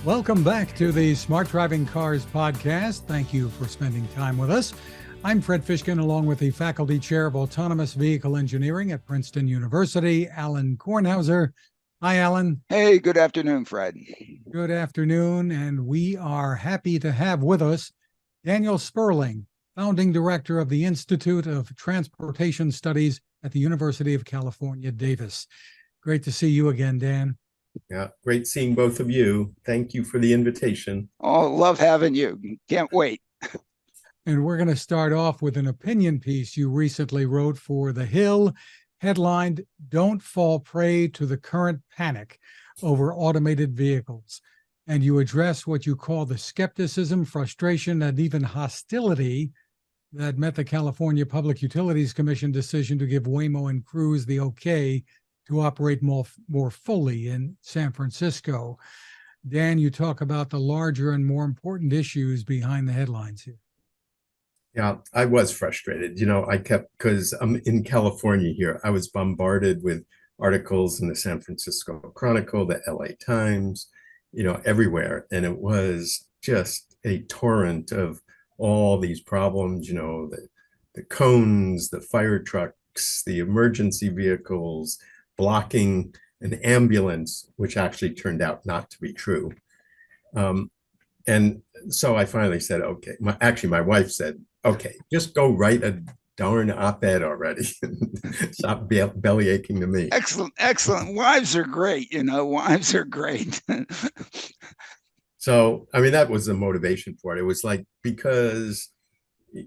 Welcome back to the Smart Driving Cars podcast. Thank you for spending time with us. I'm Fred Fishkin, along with the Faculty Chair of Autonomous Vehicle Engineering at Princeton University, Alain Kornhauser. Hi, Alain. Hey, good afternoon, Fred. Good afternoon, and we are happy to have with us Daniel Sperling, founding director of the Institute of Transportation Studies at the University of California, Davis. Great to see you again, Dan. Yeah, great seeing both of you. Thank you for the invitation. Oh, love having you. Can't wait. And we're going to start off with an opinion piece you recently wrote for The Hill, headlined, "Don't Fall Prey to the Current Panic Over Automated Vehicles." And you address what you call the skepticism, frustration, and even hostility that met the California Public Utilities Commission decision to give Waymo and Cruise the okay to operate more fully in San Francisco. Dan, you talk about the larger and more important issues behind the headlines here. Yeah, I was frustrated. Because I'm in California here, I was bombarded with articles in the San Francisco Chronicle, the LA Times, everywhere. And it was just a torrent of all these problems, the cones, the fire trucks, the emergency vehicles, blocking an ambulance, which actually turned out not to be true. And so I finally said, okay, my wife said, okay, just go write a darn op-ed already. Stop belly aching to me. Excellent. Wives are great. Wives are great. So, that was the motivation for it. It was like, because,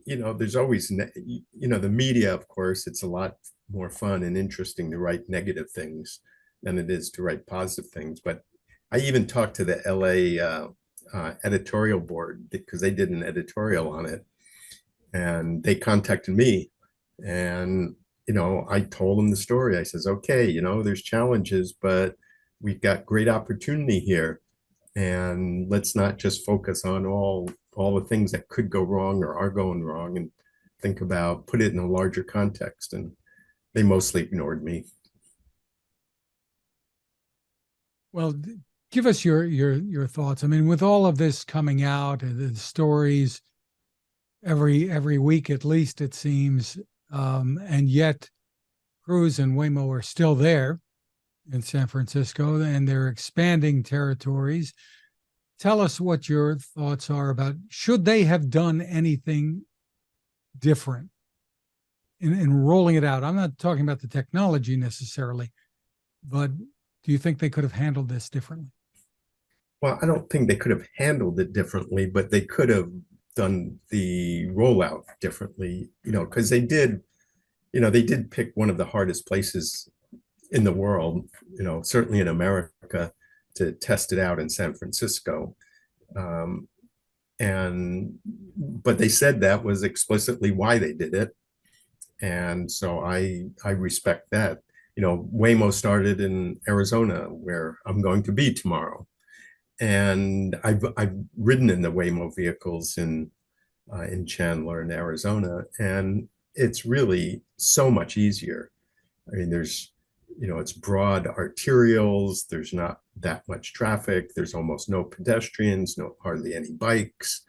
there's always, the media, of course, it's a lot more fun and interesting to write negative things than it is to write positive things. But I even talked to the LA editorial board because they did an editorial on it, and they contacted me, and I told them the story. I says, okay, there's challenges, but we've got great opportunity here, and let's not just focus on all the things that could go wrong or are going wrong, and put it in a larger context. And they mostly ignored me. Well, give us your thoughts. With all of this coming out, the stories every week at least, it seems, and yet Cruise and Waymo are still there in San Francisco, and they're expanding territories. Tell us what your thoughts are about, should they have done anything different in rolling it out? I'm not talking about the technology necessarily, but do you think they could have handled this differently? Well, I don't think they could have handled it differently, but they could have done the rollout differently, because they did pick one of the hardest places in the world, certainly in America, to test it out in San Francisco. But they said that was explicitly why they did it. And so I respect that. Waymo started in Arizona, where I'm going to be tomorrow. And I've ridden in the Waymo vehicles in Chandler in Arizona, and it's really so much easier. There's, it's broad arterials. There's not that much traffic. There's almost no pedestrians, hardly any bikes.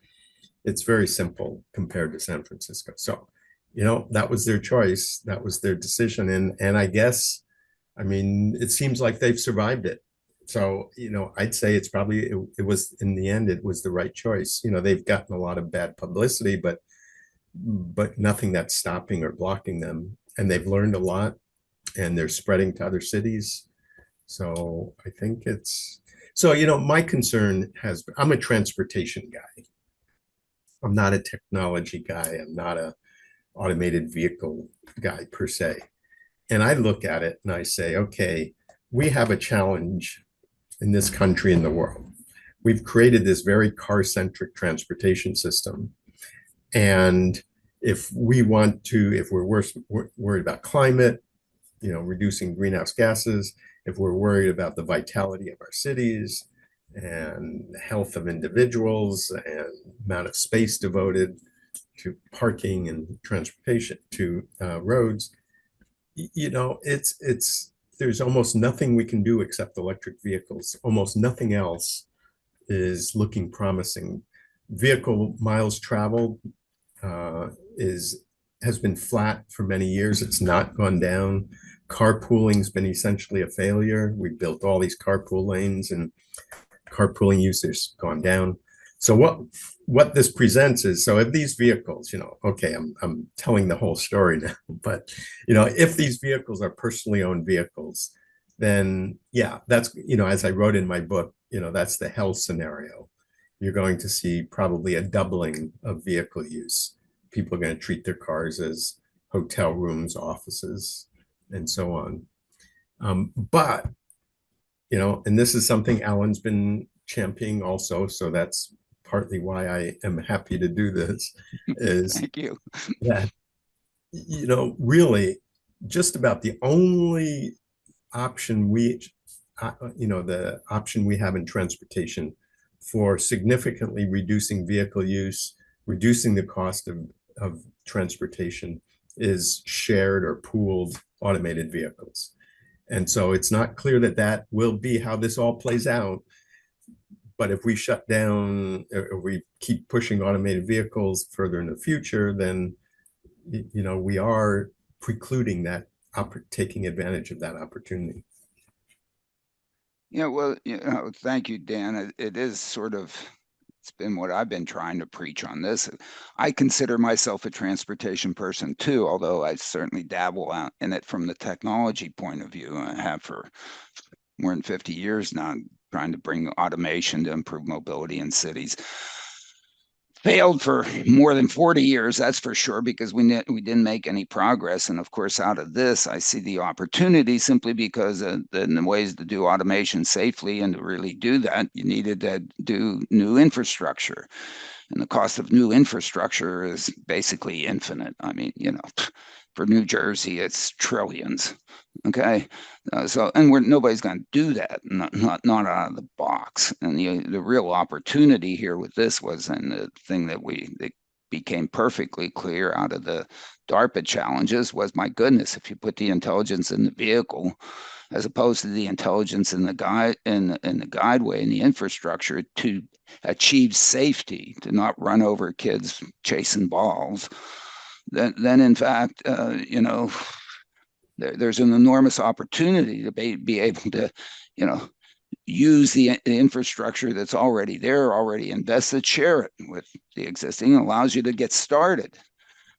It's very simple compared to San Francisco. So, that was their choice. That was their decision. And I guess, it seems like they've survived it. So, I'd say it's probably, it was, in the end, it was the right choice. They've gotten a lot of bad publicity, but nothing that's stopping or blocking them. And they've learned a lot, and they're spreading to other cities. So I think my concern I'm a transportation guy. I'm not a technology guy. I'm not a automated vehicle guy per se. And I look at it and I say, okay, we have a challenge in this country and the world. We've created this very car-centric transportation system. And if we're worried about climate, reducing greenhouse gases, if we're worried about the vitality of our cities and the health of individuals and amount of space devoted to parking and transportation, to roads, there's almost nothing we can do except electric vehicles, almost nothing else is looking promising. Vehicle miles traveled has been flat for many years. It's not gone down. Carpooling's been essentially a failure. We built all these carpool lanes and carpooling usage has gone down. So what this presents is, so if these vehicles, okay, I'm telling the whole story now, but if these vehicles are personally owned vehicles, then yeah, that's, as I wrote in my book, that's the hell scenario. You're going to see probably a doubling of vehicle use. People are going to treat their cars as hotel rooms, offices, and so on. But, and this is something Alan's been championing also, so that's partly why I am happy to do this, is Thank you. that, really just about the only option the option we have in transportation for significantly reducing vehicle use, reducing the cost of transportation, is shared or pooled automated vehicles. And so it's not clear that will be how this all plays out. But if we shut down, or we keep pushing automated vehicles further in the future, then, we are precluding that, taking advantage of that opportunity. Yeah, well, thank you, Dan. It is sort of, it's been what I've been trying to preach on this. I consider myself a transportation person too, although I certainly dabble out in it from the technology point of view. I have for more than 50 years now, trying to bring automation to improve mobility in cities. Failed for more than 40 years, that's for sure, because we didn't make any progress. And of course, out of this, I see the opportunity, simply because the ways to do automation safely, and to really do that, you needed to do new infrastructure. And the cost of new infrastructure is basically infinite. I mean, for New Jersey, it's trillions. Okay, and nobody's going to do that, not out of the box. And the real opportunity here with this was, and the thing that became perfectly clear out of the DARPA challenges was, my goodness, if you put the intelligence in the vehicle as opposed to the intelligence in the guideway and the infrastructure to achieve safety, to not run over kids chasing balls, then in fact, there's an enormous opportunity to be able to, use the infrastructure that's already there, already invested, share it with the existing. It allows you to get started.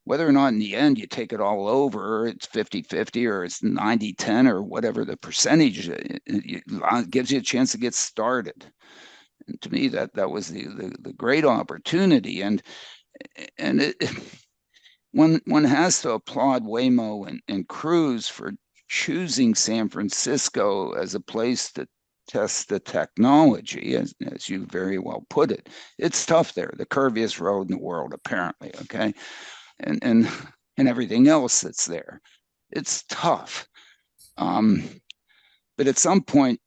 Whether or not in the end you take it all over, or it's 50-50, or it's 90-10, or whatever the percentage, it gives you a chance to get started. And to me, that was the great opportunity. And one has to applaud Waymo and Cruise for choosing San Francisco as a place to test the technology, as you very well put it. It's tough there, the curviest road in the world, apparently, okay? And everything else that's there. It's tough. But at some point,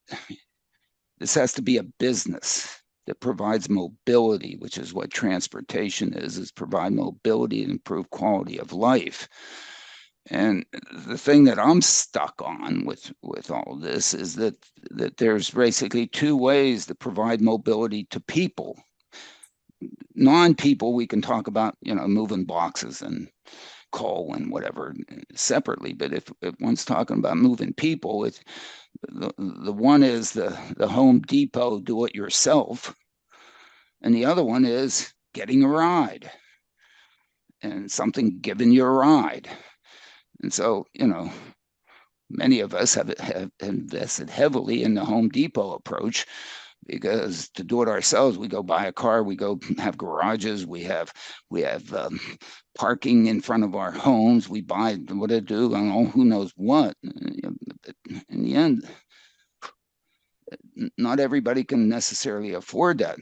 this has to be a business that provides mobility, which is what transportation is provide mobility and improve quality of life. And the thing that I'm stuck on with all of this is that there's basically two ways to provide mobility to people. Non-people, we can talk about, moving boxes and coal and whatever separately. But if one's talking about moving people, it's the one is the Home Depot do-it-yourself, and the other one is getting a ride, and something giving you a ride. And so, many of us have invested heavily in the Home Depot approach, because to do it ourselves, we go buy a car, we go have garages, we have parking in front of our homes, we buy what to do, I don't know, who knows what. In the end, not everybody can necessarily afford that.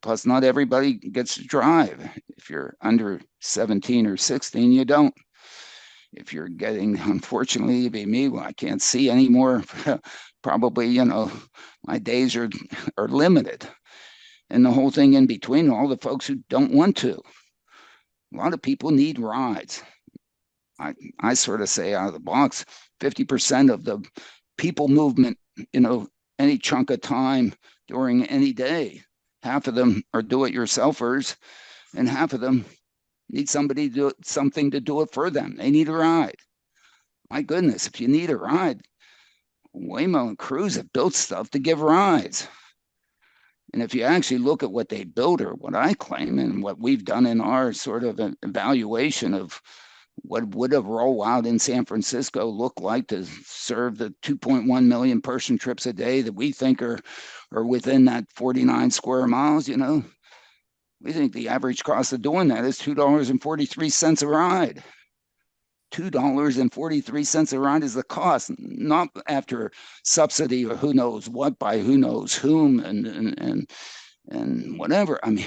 Plus, not everybody gets to drive. If you're under 17 or 16, you don't. If you're getting, unfortunately, to be me, well, I can't see anymore. Probably, my days are limited. And the whole thing in between, all the folks who don't want to. A lot of people need rides. I sort of say out of the box, 50% of the people movement, any chunk of time during any day Half of them are do-it-yourselfers, and half of them need somebody to do something to do it for them. They need a ride. My goodness, if you need a ride, Waymo and Cruise have built stuff to give rides. And if you actually look at what they built, or what I claim and what we've done in our sort of evaluation of what would a rollout in San Francisco look like to serve the 2.1 million person trips a day that we think are within that 49 square miles, we think the average cost of doing that is $2.43 a ride. $2.43 a ride is the cost, not after subsidy or who knows what by who knows whom and whatever. I mean,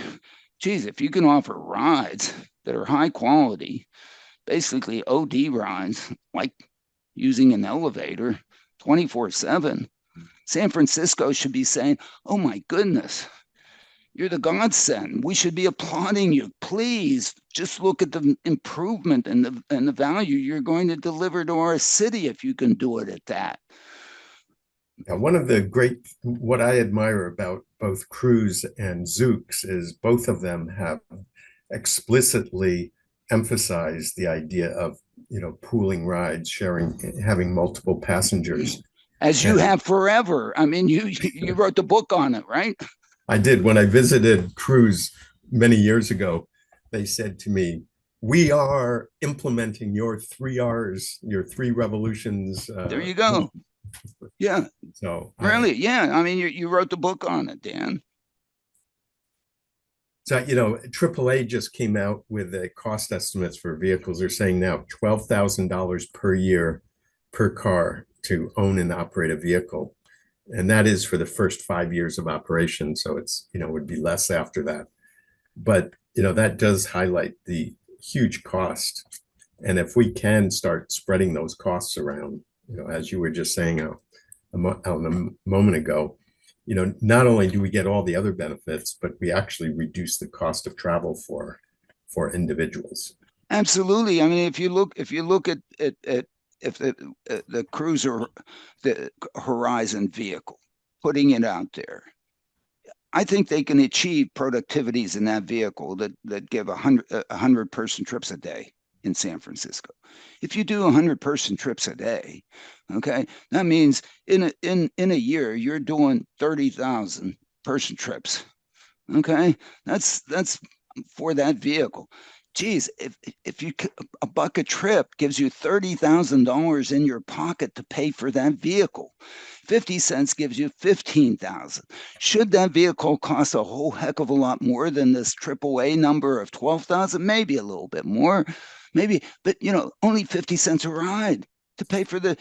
geez, if you can offer rides that are high quality, basically OD rides, like using an elevator 24/7, San Francisco should be saying, oh my goodness, you're the godsend. We should be applauding you. Please just look at the improvement and the value you're going to deliver to our city if you can do it at that. Now, what I admire about both Cruise and Zoox is both of them have explicitly emphasized the idea of, pooling rides, sharing, having multiple passengers. As you have forever. I mean, you wrote the book on it, right? I did. When I visited Cruise many years ago, they said to me, we are implementing your 3 Rs, your 3 revolutions. There you go. Yeah. So really, yeah. I mean, you wrote the book on it, Dan. So, AAA just came out with the cost estimates for vehicles. They're saying now $12,000 per year per car to own and operate a vehicle. And that is for the first 5 years of operation. So it's, would be less after that. But, that does highlight the huge cost. And if we can start spreading those costs around, as you were just saying a moment ago, not only do we get all the other benefits, but we actually reduce the cost of travel for individuals. Absolutely. I mean, if you look at if the Cruiser, the Horizon vehicle, putting it out there, I think they can achieve productivities in that vehicle that give 100 person trips a day in San Francisco. If you do 100 person trips a day, okay, that means in a year you're doing 30,000 person trips. Okay, that's for that vehicle. Geez, if you a buck a trip gives you $30,000 in your pocket to pay for that vehicle, 50 cents gives you 15,000. Should that vehicle cost a whole heck of a lot more than this AAA number of 12,000? Maybe a little bit more, maybe, but only 50 cents a ride to pay for the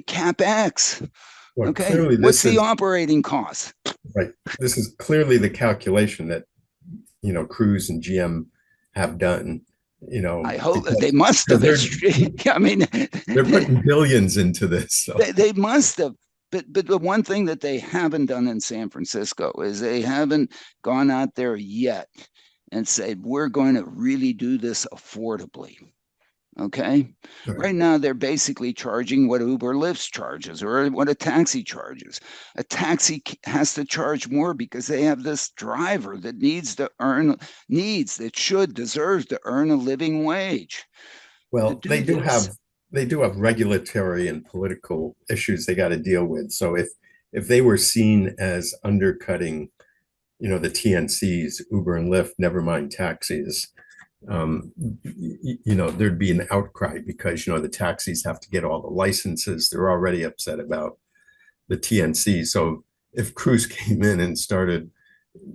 CapEx. Well, okay, what's the operating cost? Right. This is clearly the calculation that Cruise and GM have done. I hope they must have. I mean, they're putting billions into this. So. They must have. But the one thing that they haven't done in San Francisco is they haven't gone out there yet and said, we're going to really do this affordably. Okay. Right now, they're basically charging what Uber Lyft charges or what a taxi charges. A taxi has to charge more because they have this driver that deserves to earn a living wage. Well, they do have regulatory and political issues they got to deal with. So if they were seen as undercutting, the TNCs, Uber and Lyft, never mind taxis, there'd be an outcry because the taxis have to get all the licenses. They're already upset about the TNC. So if Cruise came in and started,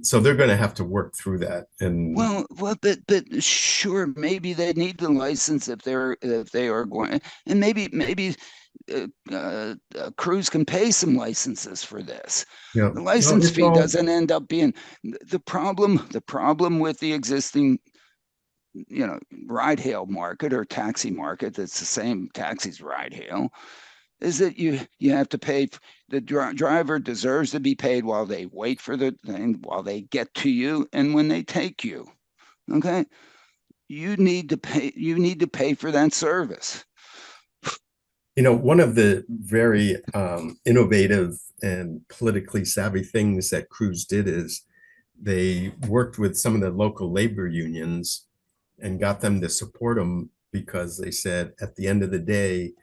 so they're going to have to work through that. And but sure, maybe they need the license if they are going, and maybe Cruise can pay some licenses for this. Yeah. The license fee doesn't end up being the problem. The problem with the existing ride hail market or taxi market, that's the same, taxis, ride hail, is that you have to pay. The driver deserves to be paid while they wait for the thing, while they get to you, and when they take you. Okay, you need to pay for that service. One of the very innovative and politically savvy things that Cruise did is they worked with some of the local labor unions and got them to support them because they said at the end of the day,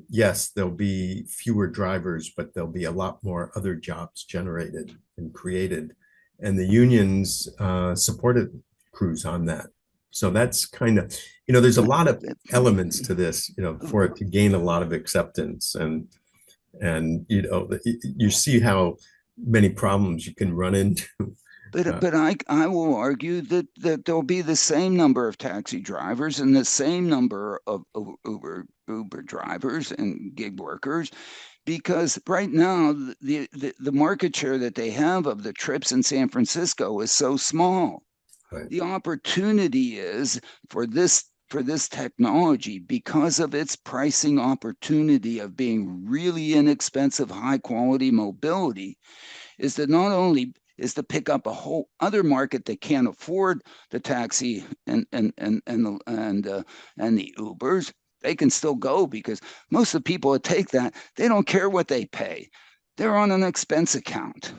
yes, there'll be fewer drivers, but there'll be a lot more other jobs generated and created. And the unions supported Cruise on that. So that's kind of, there's a lot of elements to this, for it to gain a lot of acceptance. And you see how many problems you can run into. But I will argue that there'll be the same number of taxi drivers and the same number of Uber drivers and gig workers, because right now the market share that they have of the trips in San Francisco is so small. Right. The opportunity is for this technology, because of its pricing opportunity of being really inexpensive, high quality mobility, is that not only is to pick up a whole other market that can't afford the taxi and the Ubers. They can still go because most of the people that take that, they don't care what they pay. They're on an expense account.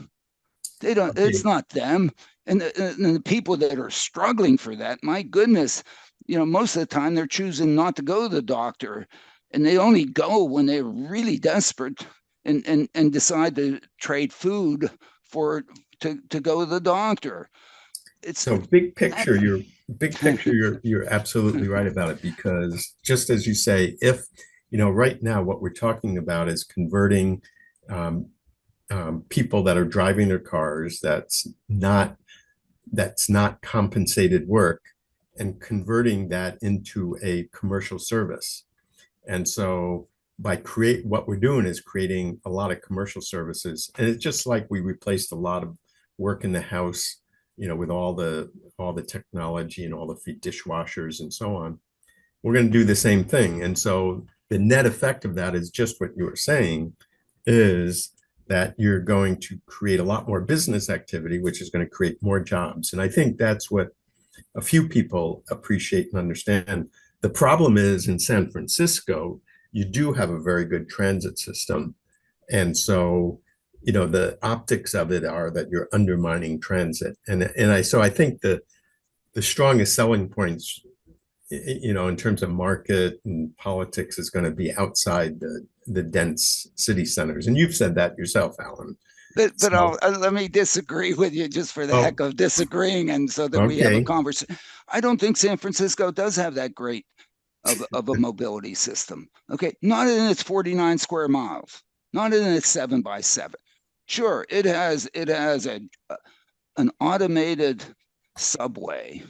They don't. Okay. It's not them. And the people that are struggling for that, my goodness, most of the time they're choosing not to go to the doctor, and they only go when they're really desperate and decide to trade food to go to the doctor. It's so big picture. You're absolutely right about it, because just as you say, if right now what we're talking about is converting people that are driving their cars that's not compensated work, and converting that into a commercial service. And so what we're doing is creating a lot of commercial services. And it's just like we replaced a lot of work in the house, with all the technology and all the dishwashers and so on. We're going to do the same thing. And so the net effect of that is just what you were saying, is that you're going to create a lot more business activity, which is going to create more jobs. And I think that's what a few people appreciate and understand. The problem is, in San Francisco, you do have a very good transit system. And so, the optics of it are that you're undermining transit. So I think the strongest selling points, in terms of market and politics, is going to be outside the dense city centers. And you've said that yourself, Alan. But let me disagree with you just for the heck of disagreeing, and so that we have a conversation. I don't think San Francisco does have that great of a mobility system. Okay, not in its 49 square miles, not in its 7x7. Sure, it has an automated subway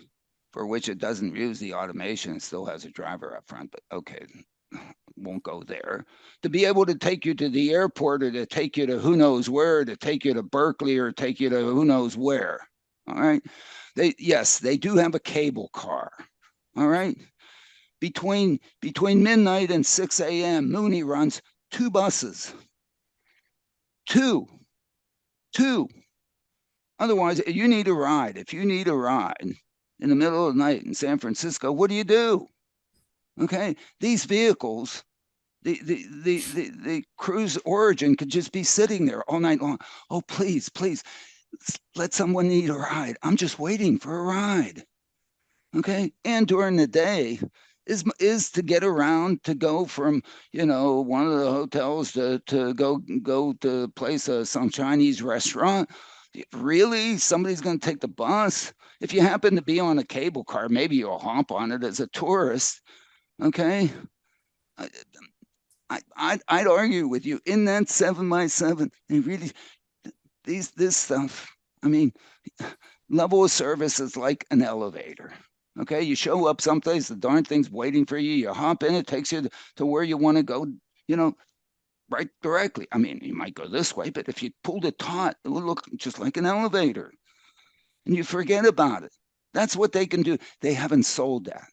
for which it doesn't use the automation. It still has a driver up front, but okay, won't go there. To be able to take you to the airport, or to take you to who knows where, to take you to Berkeley, or take you to who knows where. All right. They do have a cable car. All right. Between midnight and 6 a.m., Mooney runs 2 buses. Two. Otherwise, you need a ride. If you need a ride in the middle of the night in San Francisco, what do you do? Okay, these vehicles, the Cruise Origin could just be sitting there all night long. Oh, please, let someone need a ride. I'm just waiting for a ride. Okay, and during the day is to get around, to go from one of the hotels to go to place some Chinese restaurant. Really, somebody's going to take the bus? If you happen to be on a cable car, maybe you'll hop on it as a tourist. Okay, I'd argue with you in that 7x7. They really this stuff. I mean, level of service is like an elevator. Okay, you show up someplace, the darn thing's waiting for you. You hop in, it takes you to where you want to go. Right directly. I mean, you might go this way, but if you pulled it taut, it would look just like an elevator, and you forget about it. That's what they can do. They haven't sold that.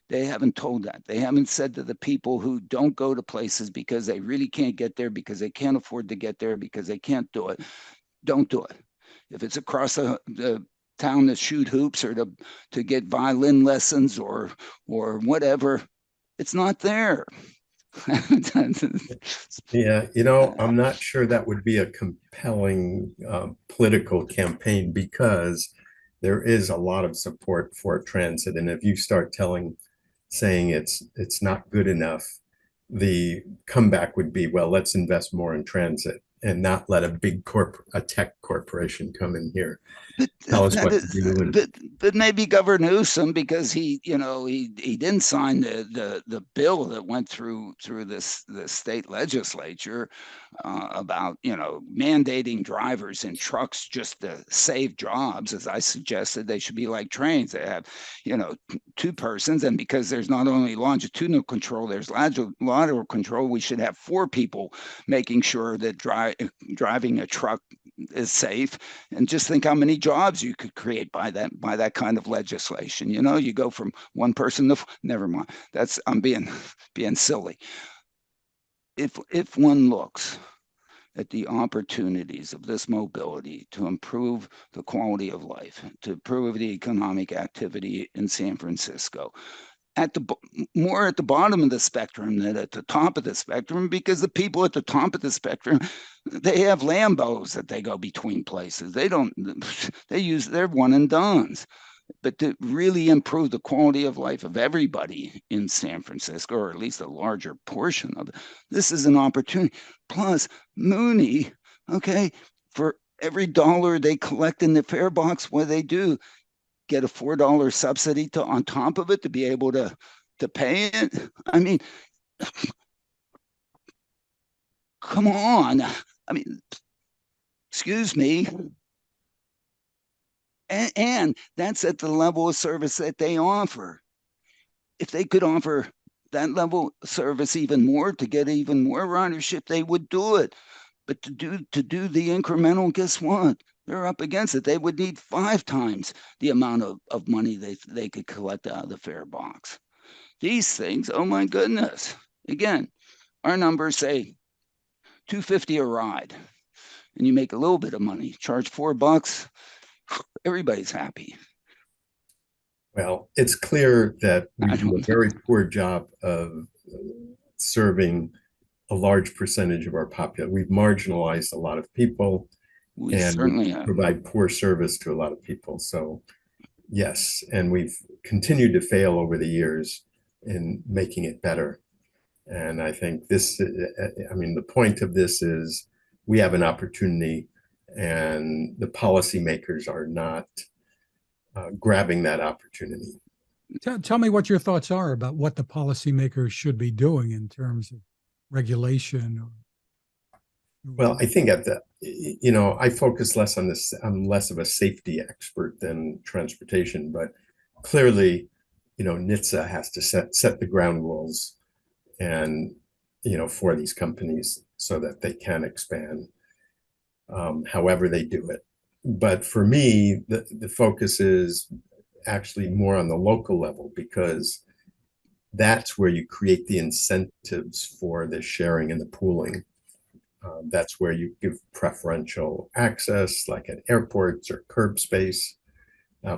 They haven't told that. They haven't said to the people who don't go to places because they really can't get there, because they can't afford to get there, because they can't do it, don't do it. If it's across the town to shoot hoops, or to get violin lessons, or whatever, it's not there. Yeah, you know, I'm not sure that would be a compelling political campaign because there is a lot of support for transit. And if you start saying it's not good enough, the comeback would be, well, let's invest more in transit and not let a tech corporation come in here, But tell us that what to is, do. And but maybe Governor Newsome, because he didn't sign the bill that went through the state legislature about mandating drivers in trucks just to save jobs. As I suggested, they should be like trains. They have two persons, and because there's not only longitudinal control, there's lateral control. We should have four people making sure that driving a truck is safe. And just think how many jobs you could create by that kind of legislation. You go from one person to never mind. I'm being silly. If one looks at the opportunities of this mobility to improve the quality of life, to improve the economic activity in San Francisco, more at the bottom of the spectrum than at the top of the spectrum, because the people at the top of the spectrum, they have Lambos that they go between places. They're one and dones. But to really improve the quality of life of everybody in San Francisco, or at least a larger portion of it, this is an opportunity. Plus, Mooney, okay, for every dollar they collect in the fare box, what they do, get a $4 subsidy on top of it to be able to pay it. I mean, come on. I mean, excuse me. And that's at the level of service that they offer. If they could offer that level of service even more to get even more ridership, they would do it. But to do the incremental, guess what? They're up against it. They would need 5 times the amount of money they could collect out of the fare box. These things, oh my goodness. Again, our numbers say $2.50 a ride, and you make a little bit of money. Charge $4, everybody's happy. well, it's clear that we do a very poor job of serving a large percentage of our population. We've marginalized a lot of people, We and certainly have. provide poor service to a lot of people. So yes, and we've continued to fail over the years in making it better. And I think the point of this is we have an opportunity, and the policymakers are not grabbing that opportunity. Tell me what your thoughts are about what the policymakers should be doing in terms of regulation. Well, I think I focus less on this. I'm less of a safety expert than transportation, but clearly, NHTSA has to set the ground rules and, for these companies so that they can expand, however they do it. But for me, the focus is actually more on the local level, because that's where you create the incentives for the sharing and the pooling. That's where you give preferential access, like at airports or curb space,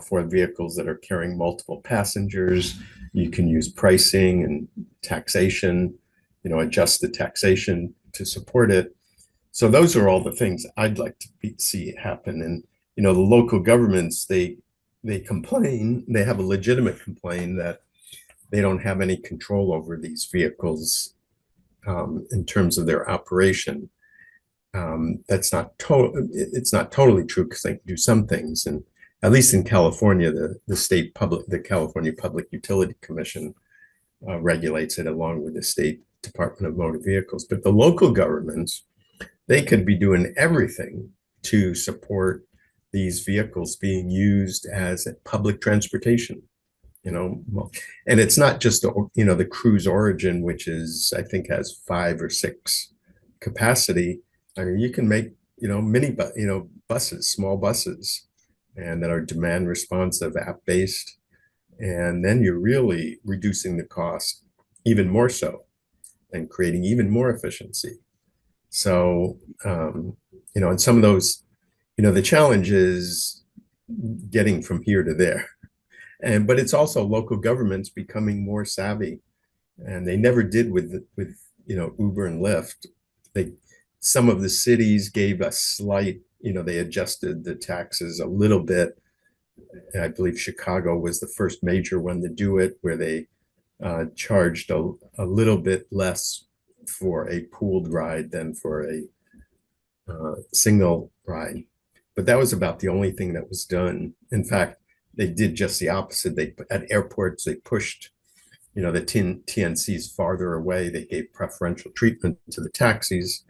for vehicles that are carrying multiple passengers. You can use pricing and taxation, adjust the taxation to support it. So those are all the things I'd like to see happen. And, the local governments, they complain, they have a legitimate complaint that they don't have any control over these vehicles in terms of their operation. It's not totally true, because they can do some things. And at least in California, the California Public Utility Commission regulates it along with the State Department of Motor Vehicles. But the local governments, they could be doing everything to support these vehicles being used as public transportation. And it's not just the Cruise Origin, which I think has 5 or 6 capacity. I mean, you can make buses, small buses, and that are demand responsive, app based, and then you're really reducing the cost even more so, and creating even more efficiency. So and some of those, the challenge is getting from here to there. But it's also local governments becoming more savvy, and they never did with Uber and Lyft, some of the cities gave a slight, they adjusted the taxes a little bit. And I believe Chicago was the first major one to do it, where they charged a little bit less for a pooled ride than for a single ride. But that was about the only thing that was done. In fact, they did just the opposite. At airports, they pushed, the TNCs farther away. They gave preferential treatment to the taxis.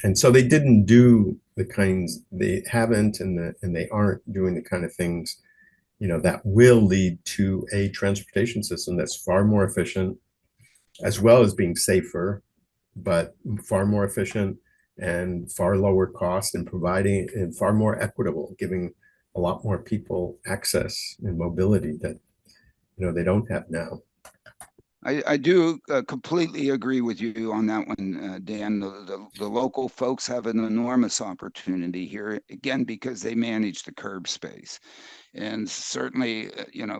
And so they didn't do they haven't, and they aren't doing the kind of things, that will lead to a transportation system that's far more efficient, as well as being safer, but far more efficient and far lower cost, and providing and far more equitable, giving a lot more people access and mobility that, they don't have now. I do completely agree with you on that one, Dan. The local folks have an enormous opportunity here, again, because they manage the curb space. And certainly,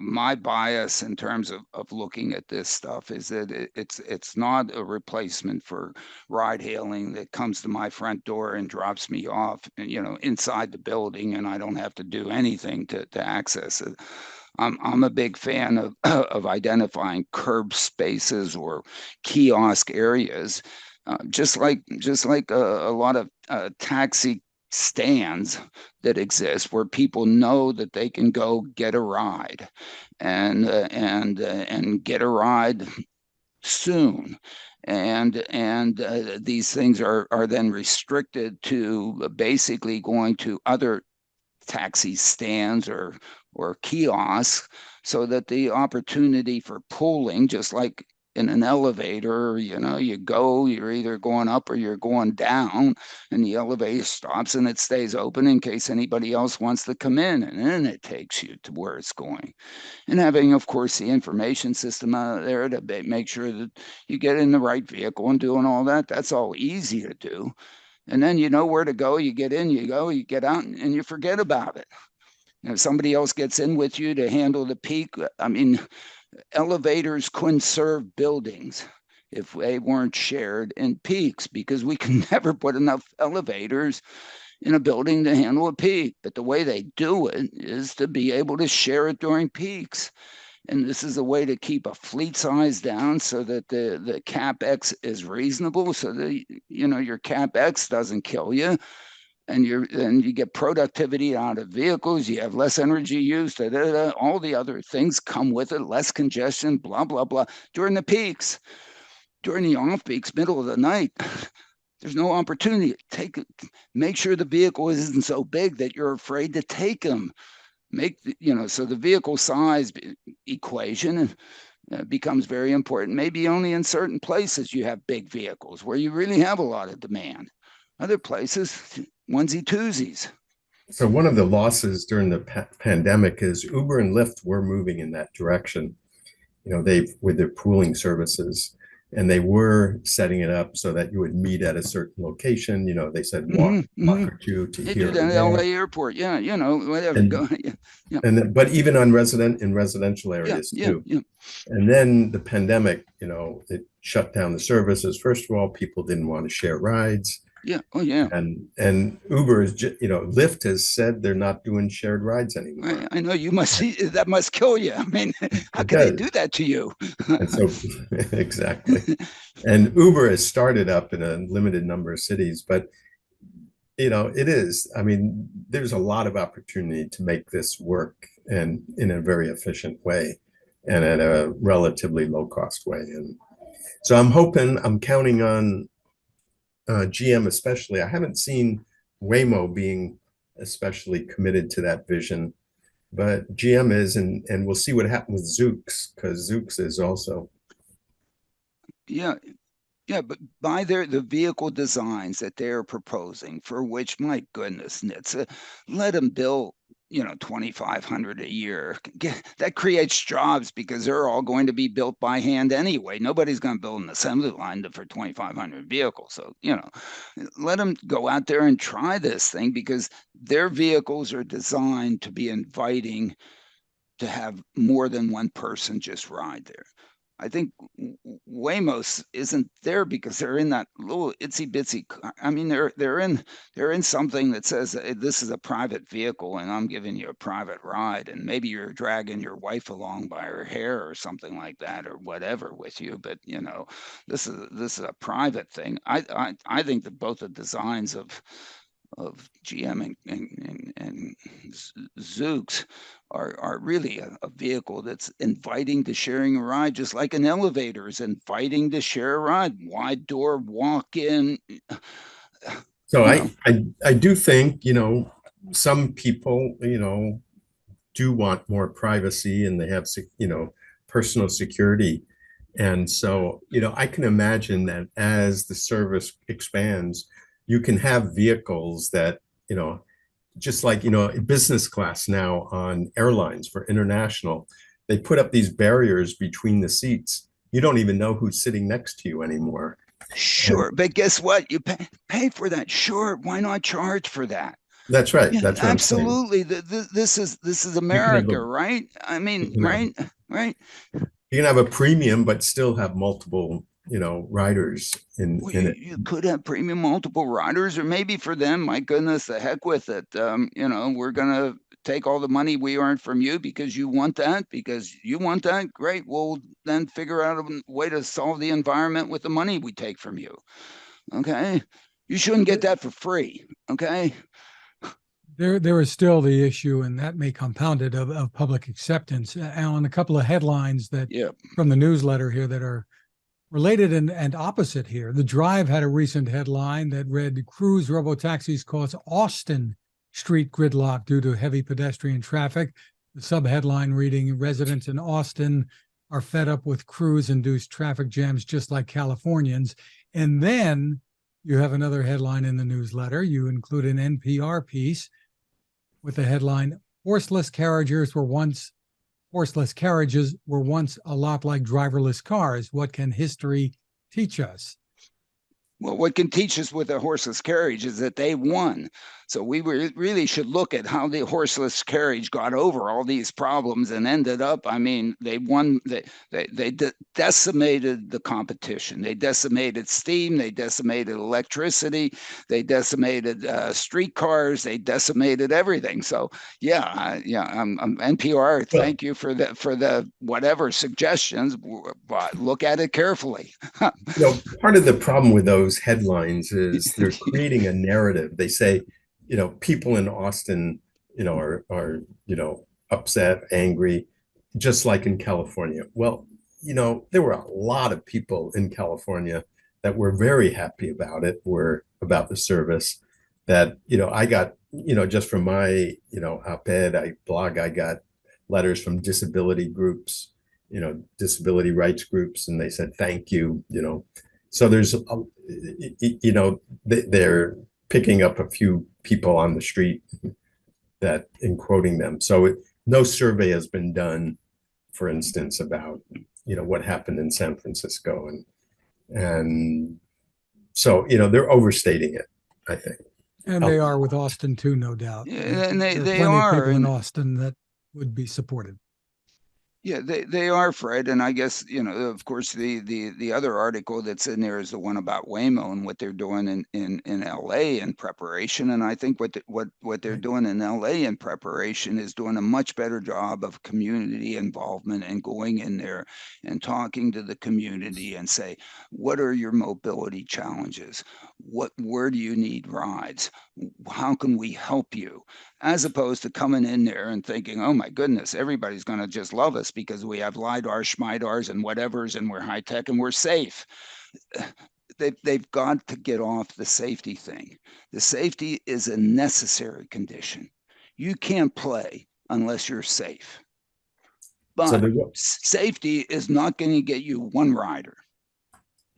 my bias in terms of looking at this stuff is that it's not a replacement for ride hailing that comes to my front door and drops me off, inside the building, and I don't have to do anything to access it. I'm a big fan of of identifying curb spaces or kiosk areas, just like a lot of taxi stands that exist where people know that they can go get a ride, and get a ride soon. And these things are then restricted to basically going to other taxi stands or kiosks, so that the opportunity for pooling, just like in an elevator, you're either going up or you're going down, and the elevator stops and it stays open in case anybody else wants to come in, and then it takes you to where it's going. And having, of course, the information system out there to make sure that you get in the right vehicle and doing all that, that's all easy to do. And then you know where to go. You get in, you go, you get out, and you forget about it. If somebody else gets in with you to handle the peak, I mean, elevators couldn't serve buildings if they weren't shared in peaks, because we can never put enough elevators in a building to handle a peak. But the way they do it is to be able to share it during peaks. And this is a way to keep a fleet size down so that the CapEx is reasonable, so that your CapEx doesn't kill you, and you get productivity out of vehicles. You have less energy use. All the other things come with it, less congestion, blah blah blah. During the peaks, during the off peaks, middle of the night, there's no opportunity. Make sure the vehicle isn't so big that you're afraid to take them. So the vehicle size equation becomes very important. Maybe only in certain places you have big vehicles where you really have a lot of demand. Other places, onesie twosies. So one of the losses during the pandemic is Uber and Lyft were moving in that direction. They've, with their pooling services, and they were setting it up so that you would meet at a certain location. They said walk or two to They here do that and at there. LA airport. Yeah, whatever. And, Go, yeah. but even on residential areas too. Yeah. And then the pandemic, it shut down the services. First of all, people didn't want to share rides. Yeah. Oh, yeah. And Uber is, Lyft has said they're not doing shared rides anymore. I know you must see that must kill you. I mean, how can they do that to you? And so, exactly. And Uber has started up in a limited number of cities, but it is. I mean, there's a lot of opportunity to make this work, and in a very efficient way, and at a relatively low cost way. And so I'm counting on GM especially. I haven't seen Waymo being especially committed to that vision, but GM is, and we'll see what happens with Zoox, because Zoox is also. Yeah, but by the vehicle designs that they're proposing, for which, my goodness, let them build 2,500 a year. That creates jobs, because they're all going to be built by hand anyway. Nobody's going to build an assembly line for 2,500 vehicles. So let them go out there and try this thing, because their vehicles are designed to be inviting, to have more than one person just ride there. I think Waymo isn't there because they're in that little itsy bitsy. I mean, they're in something that says this is a private vehicle and I'm giving you a private ride, and maybe you're dragging your wife along by her hair or something like that or whatever with you. But you know, this is a private thing. I think that both the designs of GM and Zooks are really a vehicle that's inviting to sharing a ride, just like an elevator is inviting to share a ride. Wide door, walk in. So You I, know, I I do think, some people, do want more privacy and they have, personal security. And so, I can imagine that as the service expands, you can have vehicles that, just like, business class now on airlines for international, they put up these barriers between the seats. You don't even know who's sitting next to you anymore. And sure, but guess what? You pay for that. Sure, why not charge for that? that's right. Yeah, That's what I'm saying. absolutely. This is You can have America, a, right? I you mean, can have, right. you can have a premium, but still have multiple, riders Well, in it. you could have premium multiple riders, or maybe for them, my goodness, the heck with it. We're gonna take all the money we earned from you because you want that, because you want that. Great. We'll then figure out a way to solve the environment with the money we take from you. Okay. You shouldn't get that for free. Okay. There is still the issue, and that may compound it, of public acceptance. Alan, a couple of headlines that Yeah. from the newsletter here that are related and opposite here. The Drive had a recent headline that read, Cruise robotaxis cause Austin street gridlock due to heavy pedestrian traffic. The subheadline reading, residents in Austin are fed up with cruise-induced traffic jams just like Californians. And then you have another headline in the newsletter. You include an NPR piece with the headline, Horseless carriages were once a lot like driverless cars. What can history teach us? Well, what can teach us with a horseless carriage is that they won. So we really should look at how the horseless carriage got over all these problems and ended up. I mean, they won. They decimated the competition. They decimated steam. They decimated electricity. They decimated streetcars. They decimated everything. So yeah. NPR. Well, Thank you for the whatever suggestions. But look at it carefully. part of the problem with those headlines is they're creating a narrative. They say, people in Austin, are, upset, angry, just like in California. Well, there were a lot of people in California that were very happy about it, were about the service that, I got, just from my, op-ed, I got letters from disability groups, disability rights groups, and they said, thank you, So there's, they're picking up a few people on the street that in quoting them. So no survey has been done, for instance, about, what happened in San Francisco. And so, they're overstating it, I think. And they are with Austin too, no doubt. Yeah, and There are they plenty of are, people in and Austin that would be supported. yeah, they are, Fred. And I guess, of course, the other article that's in there is the one about Waymo and what they're doing in LA in preparation. And I think what they're Right. doing in LA in preparation is doing a much better job of community involvement and going in there and talking to the community and say, what are your mobility challenges? Where do you need rides? How can we help you? As opposed to coming in there and thinking, oh my goodness, everybody's going to just love us because we have LIDAR, schmidars, and whatevers, and we're high tech and we're safe. They've got to get off the safety thing. The safety is a necessary condition. You can't play unless you're safe. So But there, safety is not going to get you one rider.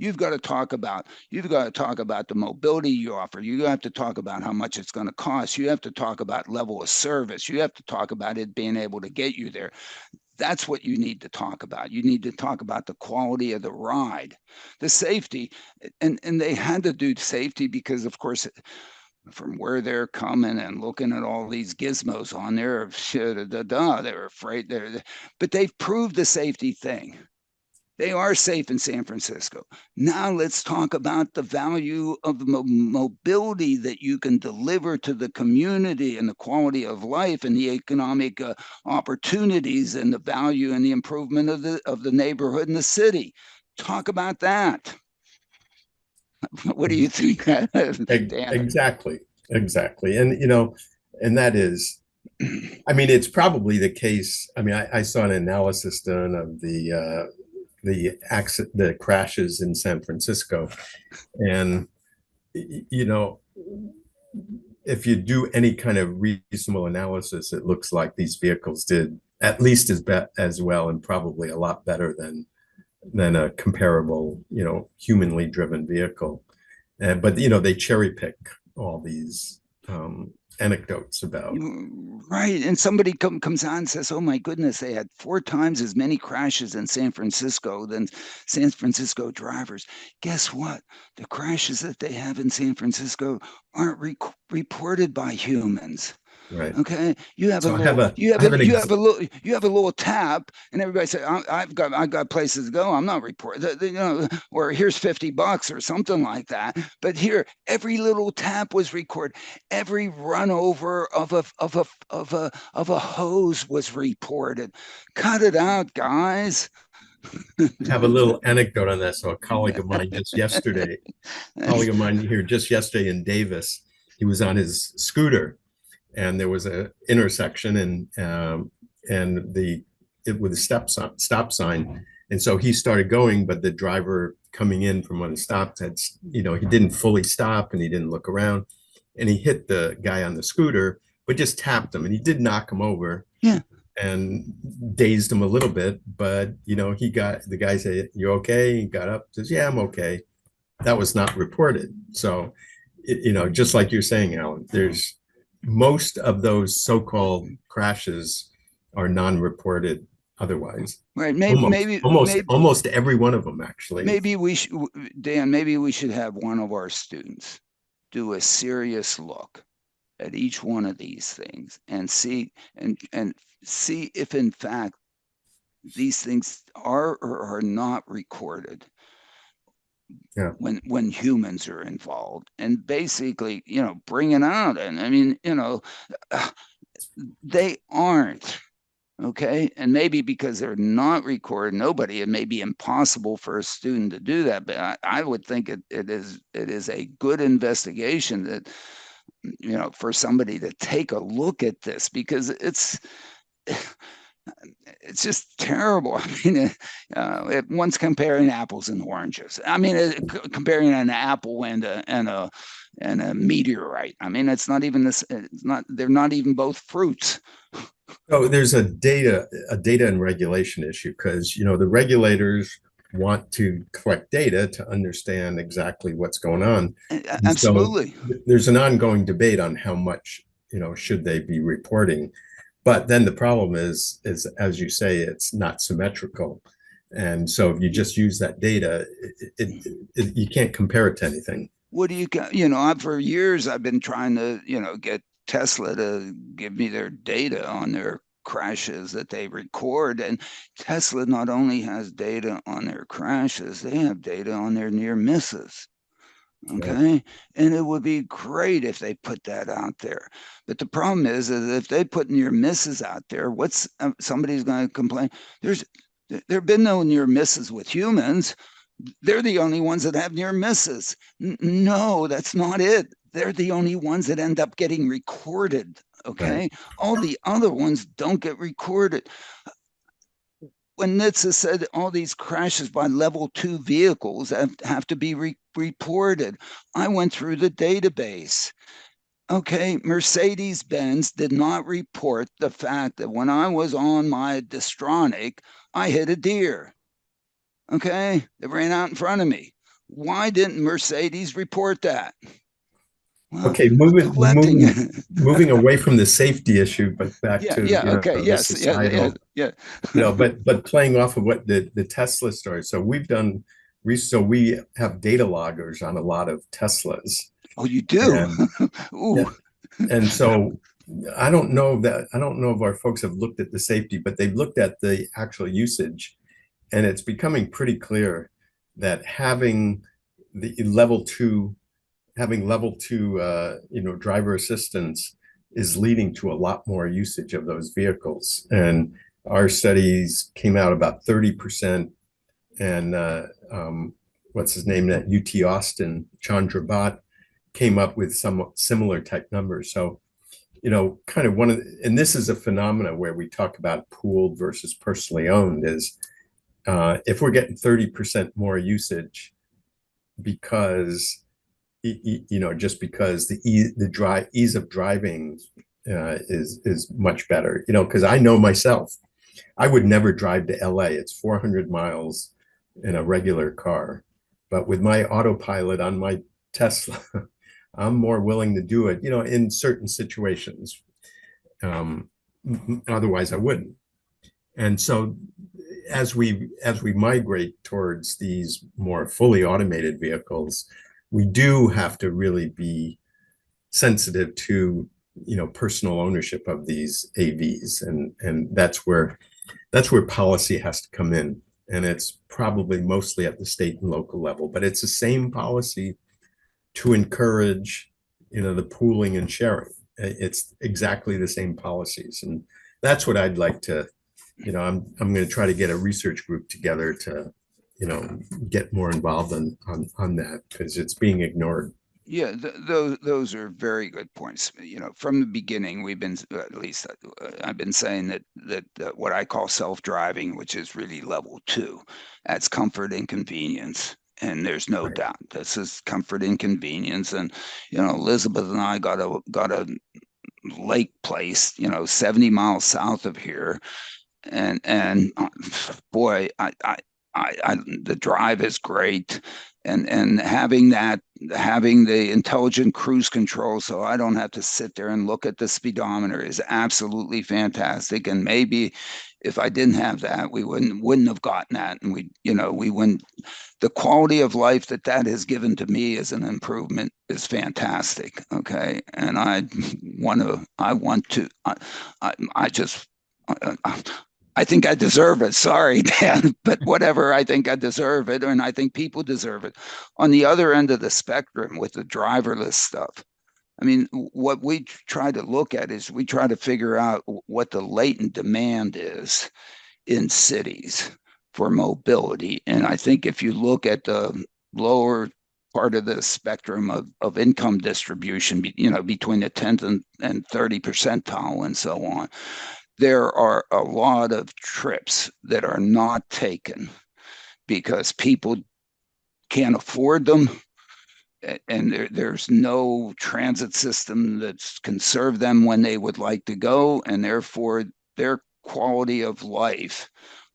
You've got to talk about the mobility you offer. You have to talk about how much it's going to cost. You have to talk about level of service. You have to talk about it being able to get you there. That's what you need to talk about. You need to talk about the quality of the ride, the safety, and they had to do safety because, of course, from where they're coming and looking at all these gizmos on there, they're afraid. But they've proved the safety thing. They are safe in San Francisco. Now let's talk about the value of the mobility that you can deliver to the community and the quality of life and the economic opportunities and the value and the improvement of the neighborhood and the city. Talk about that. What do you think, Dan? Exactly. Exactly. And, and that is, I mean, it's probably the case. I mean, I saw an analysis done of the crashes in San Francisco. And, if you do any kind of reasonable analysis, it looks like these vehicles did at least as well, and probably a lot better than a comparable, humanly driven vehicle. But they cherry pick all these anecdotes about. Right. And somebody comes on and says, oh my goodness, they had 4 times as many crashes in San Francisco than San Francisco drivers. Guess what? The crashes that they have in San Francisco aren't reported by humans. Right. Okay. You have So you have a little tap, and everybody say, I've got places to go. I'm not reporting, or here's $50 or something like that. But here, every little tap was recorded. Every run over of a hose was reported. Cut it out, guys. Have a little anecdote on that. So a colleague of mine here just yesterday in Davis, he was on his scooter, and there was a intersection with a stop sign. And so he started going, but the driver coming in from when it stopped he didn't fully stop and he didn't look around, and he hit the guy on the scooter, but just tapped him, and he did knock him over. Yeah. And dazed him a little bit, but the guy said, "You okay?" He got up, says, "Yeah, I'm okay." That was not reported. So, just like you're saying, Alan, there's most of those so-called crashes are non-reported otherwise. Right. Almost every one of them, actually. Maybe Dan, maybe we should have one of our students do a serious look at each one of these things and see if in fact these things are or are not recorded. Yeah. When humans are involved, and basically, bring it out. And I mean, they aren't. Okay. And maybe because they're not recorded, it may be impossible for a student to do that. But I would think it is a good investigation that, for somebody to take a look at this, because it's just terrible. I mean, one's comparing apples and oranges. I mean, comparing an apple and a meteorite. I mean, it's not even this. It's not. They're not even both fruits. Oh, there's a data and regulation issue, because the regulators want to collect data to understand exactly what's going on. Absolutely. So there's an ongoing debate on how much should they be reporting. But then the problem is as you say, it's not symmetrical. And so if you just use that data, you can't compare it to anything. What do you got? For years, I've been trying to, get Tesla to give me their data on their crashes that they record. And Tesla not only has data on their crashes, they have data on their near misses. Okay. Yeah. And it would be great if they put that out there. But the problem is that if they put near misses out there, somebody's going to complain. There have been no near misses with humans. They're the only ones that have near misses. No, that's not it. They're the only ones that end up getting recorded. Okay. Right. All the other ones don't get recorded. When NHTSA said all these crashes by level 2 vehicles have to be reported, I went through the database. Okay, Mercedes-Benz did not report the fact that when I was on my Distronic, I hit a deer. Okay, it ran out in front of me. Why didn't Mercedes report that? Well, okay, moving away from the safety issue, but back to the societal. Yeah. But playing off of what the Tesla story. So we have data loggers on a lot of Teslas. Oh, you do? And so I don't know if our folks have looked at the safety, but they've looked at the actual usage. And it's becoming pretty clear that having the level two, driver assistance is leading to a lot more usage of those vehicles. And our studies came out about 30%. And what's his name at UT Austin, Chandra Bhatt, came up with some similar type numbers. So, kind of and this is a phenomena where we talk about pooled versus personally owned, is if we're getting 30% more usage because, just because the ease of driving is much better, because I know myself, I would never drive to LA. It's 400 miles in a regular car. But with my autopilot on my Tesla, I'm more willing to do it, in certain situations. Otherwise I wouldn't. And so as we migrate towards these more fully automated vehicles, we do have to really be sensitive to, personal ownership of these AVs. And that's where policy has to come in. And it's probably mostly at the state and local level, but it's the same policy to encourage, the pooling and sharing. It's exactly the same policies. And that's what I'd like to, I'm going to try to get a research group together to, get more involved on that, because it's being ignored. Yeah, those are very good points. From the beginning, we've been, at least I've been saying that what I call self-driving, which is really level 2, that's comfort and convenience. And there's no doubt this is comfort and convenience. And Elizabeth and I got a lake place, 70 miles south of here, and boy, the drive is great. And having the intelligent cruise control, so I don't have to sit there and look at the speedometer, is absolutely fantastic. And maybe if I didn't have that, we wouldn't have gotten that, and we wouldn't. The quality of life that has given to me as an improvement is fantastic. Okay, and I think I deserve it. Sorry, Dan, but whatever. I think I deserve it, and I think people deserve it. On the other end of the spectrum, with the driverless stuff, I mean, what we try to look at is we try to figure out what the latent demand is in cities for mobility. And I think if you look at the lower part of the spectrum of income distribution, between the 10th and 30 percentile and so on, there are a lot of trips that are not taken because people can't afford them, and there's no transit system that can serve them when they would like to go, and therefore their quality of life,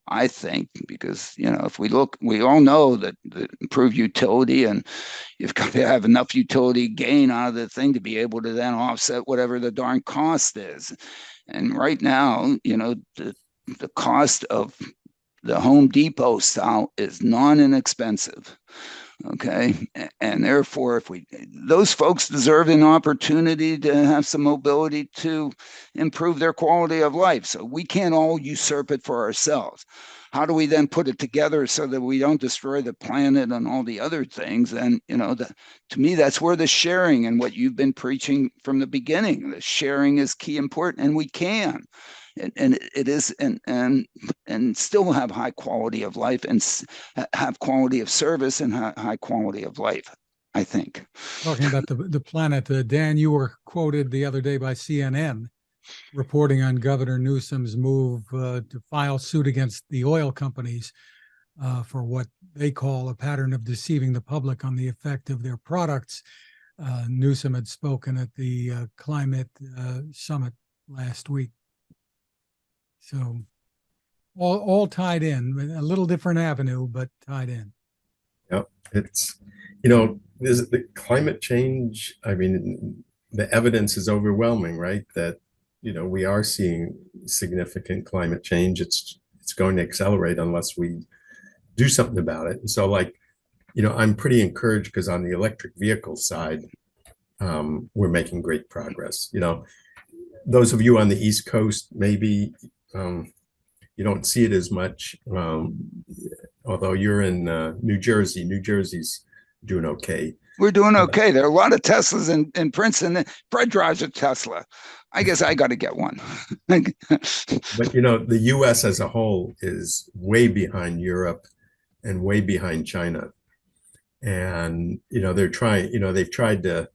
I think, because if we look, we all know that the improved utility, and you've got to have enough utility gain out of the thing to be able to then offset whatever the darn cost is. And right now, the cost of the Home Depot style is non-inexpensive. Okay. And therefore, those folks deserve an opportunity to have some mobility to improve their quality of life. So we can't all usurp it for ourselves. How do we then put it together so that we don't destroy the planet and all the other things? And, to me, that's where the sharing, and what you've been preaching from the beginning, the sharing is key important, and we can. And it is, and still have high quality of life, and have quality of service, and high quality of life, I think. Talking about the planet, Dan, you were quoted the other day by CNN reporting on Governor Newsom's move to file suit against the oil companies for what they call a pattern of deceiving the public on the effect of their products. Newsome had spoken at the climate summit last week. So all tied in, a little different avenue, but tied in. Yep. It's, there's the climate change. I mean, the evidence is overwhelming, right? That, we are seeing significant climate change. It's going to accelerate unless we do something about it. And so, I'm pretty encouraged because on the electric vehicle side, we're making great progress. Those of you on the East Coast, maybe, You don't see it as much. Although you're in New Jersey, New Jersey's doing okay. We're doing okay. There are a lot of Teslas in Princeton. Fred drives a Tesla. I guess I got to get one. But you know, the US as a whole is way behind Europe and way behind China. And, you know, they've tried to,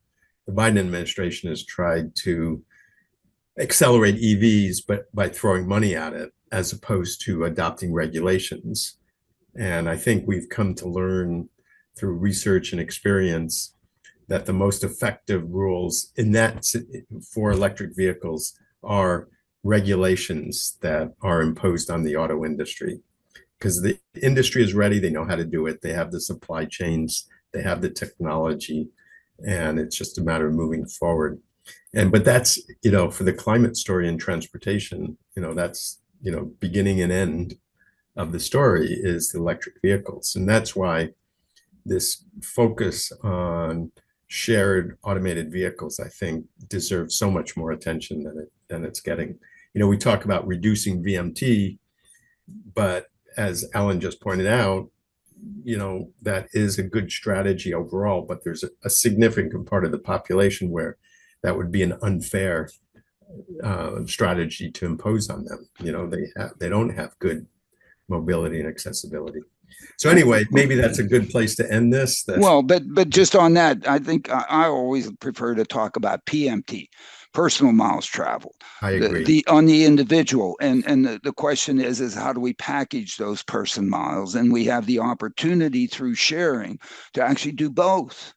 the Biden administration has tried to accelerate EVs, but by throwing money at it, as opposed to adopting regulations. And I think we've come to learn through research and experience that the most effective rules in that for electric vehicles are regulations that are imposed on the auto industry, because the industry is ready. They know how to do it. They have the supply chains, they have the technology, and it's just a matter of moving forward. But that's, you know, for the climate story and transportation, you know, that's, you know, beginning and end of the story is the electric vehicles. And that's why this focus on shared automated vehicles, I think, deserves so much more attention than it's getting. You know, we talk about reducing VMT, but as Alan just pointed out, you know, that is a good strategy overall, but there's a significant part of the population where that would be an unfair strategy to impose on them. You know, they don't have good mobility and accessibility. So anyway, maybe that's a good place to end this. Well, but just on that, I think I always prefer to talk about PMT, personal miles traveled. I agree. On the individual, and the question is how do we package those person miles? And we have the opportunity through sharing to actually do both.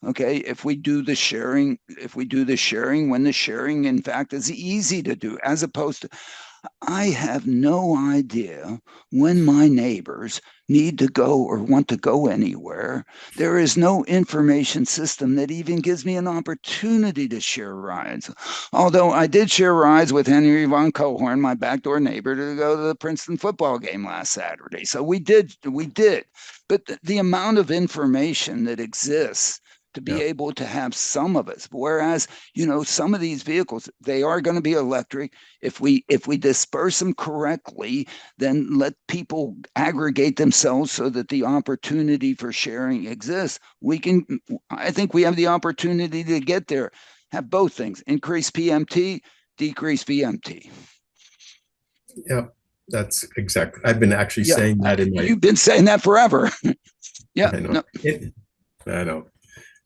Okay, if we do the sharing when the sharing in fact is easy to do, as opposed to, I have no idea when my neighbors need to go or want to go anywhere. There is no information system that even gives me an opportunity to share rides. Although I did share rides with Henry von Cohorn, my backdoor neighbor, to go to the Princeton football game last Saturday. So we did. But the amount of information that exists to be able to have some of us, whereas, you know, some of these vehicles, they are going to be electric. If we disperse them correctly, then let people aggregate themselves so that the opportunity for sharing exists. I think we have the opportunity to get there, have both things, increase PMT, decrease VMT. Yeah, that's exactly. I've been actually saying that in my. You've been saying that forever. Yeah. I know. I know.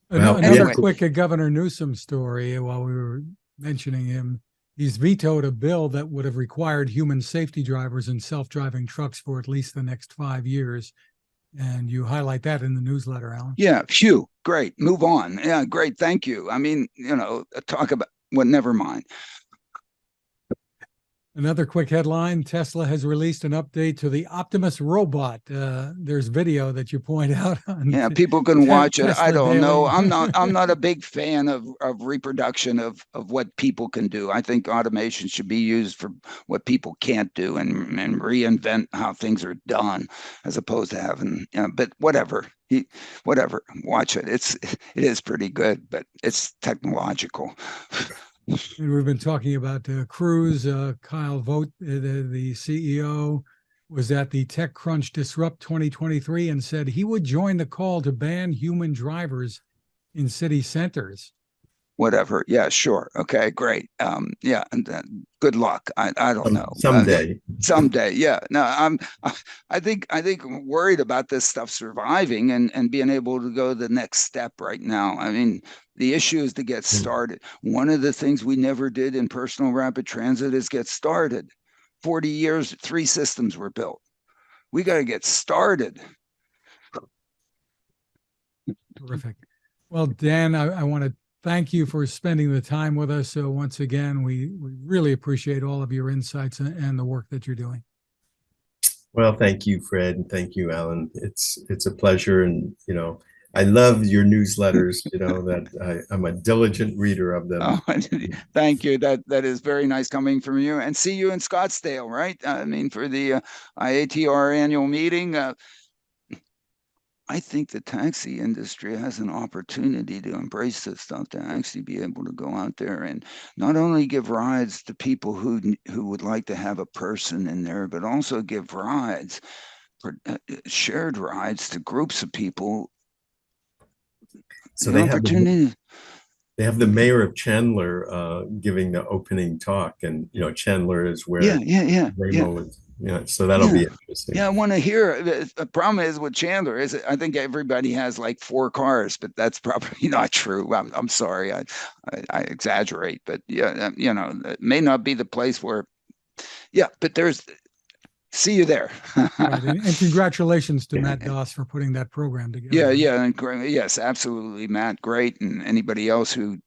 Well, another quick Governor Newsome story while we were mentioning him. He's vetoed a bill that would have required human safety drivers in self-driving trucks for at least the next 5 years. And you highlight that in the newsletter, Alan. Yeah, phew, great. Move on. Yeah, great. Thank you. I mean, you know, talk about, well, never mind. Another quick headline, Tesla has released an update to the Optimus robot. There's video that you point out on. Yeah, people can watch it. Tesla I don't Daily. know. I'm not a big fan of reproduction of what people can do. I think automation should be used for what people can't do and reinvent how things are done, as opposed to having, you know, but whatever. Whatever. Watch it. It is pretty good, but it's technological. And we've been talking about Cruise. Kyle Vogt, the CEO, was at the TechCrunch Disrupt 2023 and said he would join the call to ban human drivers in city centers. Whatever. Yeah, sure. Okay, great. Yeah, and good luck. I don't know. Someday. Someday. Yeah. No, I think I'm worried about this stuff surviving and being able to go the next step right now. I mean, the issue is to get started. One of the things we never did in personal rapid transit is get started. 40 years, 3 systems were built. We got to get started. Terrific. Well, Dan, I want to thank you for spending the time with us. So once again, we really appreciate all of your insights and the work that you're doing. Well, thank you, Fred, and thank you, Alan. It's a pleasure, and you know, I love your newsletters. You know that I'm a diligent reader of them. Oh, thank you. That is very nice coming from you. And see you in Scottsdale, right? I mean, for the IATR annual meeting. I think the taxi industry has an opportunity to embrace this stuff, to actually be able to go out there and not only give rides to people who would like to have a person in there, but also give rides, shared rides to groups of people. So The opportunity. they have the mayor of Chandler giving the opening talk, and Chandler is where Yeah. Waymo is. So that'll be interesting. Yeah, I want to hear. The problem is with Chandler is I think everybody has like 4 cars, but that's probably not true. I'm sorry, I exaggerate, but yeah, it may not be the place where. Yeah, but see you there. Right. And congratulations to Matt Doss for putting that program together. Yeah, and yes, absolutely, Matt, great, and anybody else who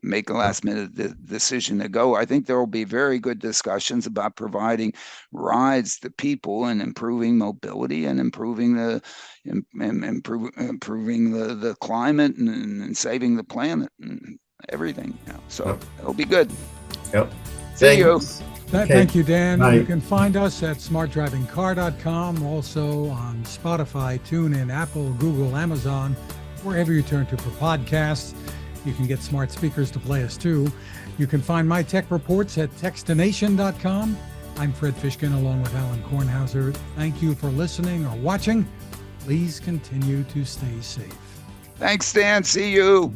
make a last minute decision to go. I think there will be very good discussions about providing rides to people and improving mobility and improving the climate and saving the planet and everything. So it'll be good. Yep. See you. Thank you, Dan. Bye. You can find us at smartdrivingcar.com, also on Spotify, TuneIn, Apple, Google, Amazon, wherever you turn to for podcasts. You can get smart speakers to play us too. You can find my tech reports at techstination.com. I'm Fred Fishkin along with Alan Kornhauser. Thank you for listening or watching. Please continue to stay safe. Thanks, Dan. See you.